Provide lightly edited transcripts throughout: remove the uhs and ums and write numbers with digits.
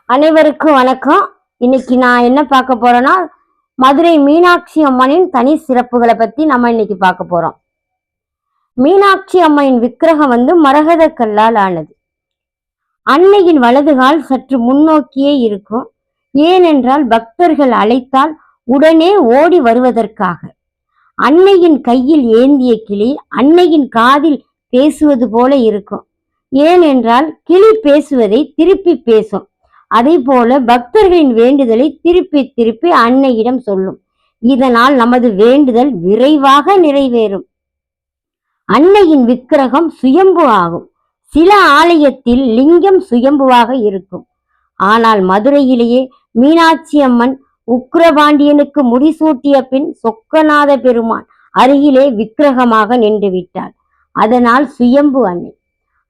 அனைவருக்கும் வணக்கம். இன்னைக்கு நான் என்ன பார்க்க போறேன்னா, மதுரை மீனாட்சி அம்மனின் தனி சிறப்புகளை பத்தி நம்ம இன்னைக்கு பார்க்க போறோம். மீனாட்சி அம்மனின் விக்கிரகம் மரகத கல்லால் ஆனது. அன்னையின் வலதுகால் சற்று முன்னோக்கியே இருக்கும். ஏனென்றால் பக்தர்கள் அழைத்தால் உடனே ஓடி வருவதற்காக. அன்னையின் கையில் ஏந்திய கிளி அன்னையின் காதில் பேசுவது போல இருக்கும். ஏனென்றால் கிளி பேசுவதை திருப்பி பேசும். அதே போல பக்தர்களின் வேண்டுதலை திருப்பி திருப்பி அன்னையிடம் சொல்லும். இதனால் நமது வேண்டுதல் விரைவாக நிறைவேறும். அன்னையின் விக்கிரகம் சுயம்பு ஆகும். சில ஆலயத்தில் லிங்கம் சுயம்புவாக இருக்கும். ஆனால் மதுரையிலேயே மீனாட்சி அம்மன் உக்கிரபாண்டியனுக்கு முடிசூட்டிய பின் சொக்கநாத பெருமான் அருகிலே விக்கிரகமாக நின்று விட்டார். அதனால் சுயம்பு அன்னை.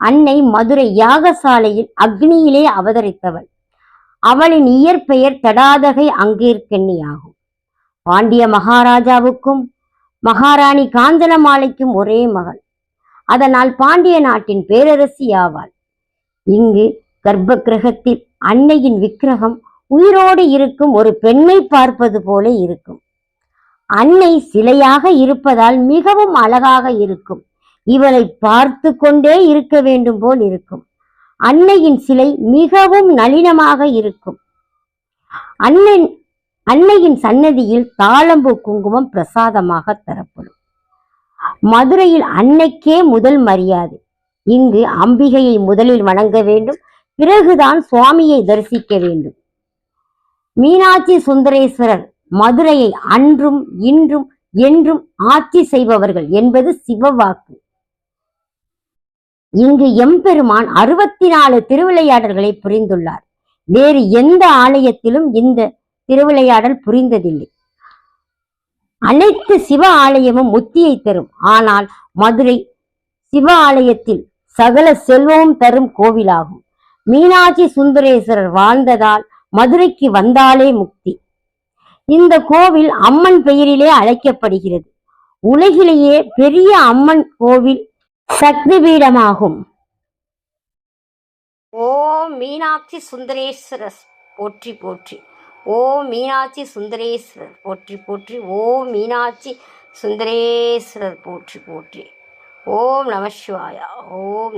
அன்னை மதுரை யாகசாலையில் அக்னியிலே அவதரித்தவள். அவளின் இயற்பெயர் தடாதகை அங்கேற்கண்ணி ஆகும். பாண்டிய மகாராஜாவுக்கும் மகாராணி காஞ்சனமாலைக்கும் ஒரே மகள். அதனால் பாண்டிய நாட்டின் பேரரசி ஆவாள். இங்கு கர்ப்ப கிரகத்தில் அன்னையின் விக்கிரகம் உயிரோடு இருக்கும் ஒரு பெண்ணை பார்ப்பது போல இருக்கும். அன்னை சிலையாக இருப்பதால் மிகவும் அழகாக இருக்கும். இவளை பார்த்து கொண்டே இருக்க வேண்டும் போல் இருக்கும். அன்னையின் சிலை மிகவும் நளினமாக இருக்கும். அன்னையின் சன்னதியில் தாளம்பூ குங்குமம் பிரசாதமாக தரப்படும். மதுரையில் அன்னைக்கே முதல் மரியாதை. இங்கு அம்பிகையை முதலில் வணங்க வேண்டும், பிறகுதான் சுவாமியை தரிசிக்க வேண்டும். மீனாட்சி சுந்தரேஸ்வரர் மதுரையை அன்றும் இன்றும் என்றும் ஆட்சி செய்பவர்கள் என்பது சிவவாக்கு. இங்கு எம்பெருமான் 64 திருவிளையாடல்களை புரிந்துள்ளார். வேறு எந்த ஆலயத்திலும் இந்த திருவிளையாடல் புரிந்ததில்லை. அனைத்து சிவ ஆலயமும் முத்தியை தரும். ஆனால் மதுரை சிவ ஆலயத்தில் சகல செல்வமும் தரும் கோவிலாகும். மீனாட்சி சுந்தரேஸ்வரர் வாழ்ந்ததால் மதுரைக்கு வந்தாலே முக்தி. இந்த கோவில் அம்மன் பெயரிலே அழைக்கப்படுகிறது. உலகிலேயே பெரிய அம்மன் கோவில் சக்தி பீடமாகும். ஓம் மீனாட்சி சுந்தரேஸ்வரர் போற்றி போற்றி. ஓம் மீனாட்சி சுந்தரேஸ்வரர் போற்றி போற்றி. ஓம் மீனாட்சி சுந்தரேஸ்வரர் போற்றி போற்றி. ஓம் நம சிவாய. ஓம்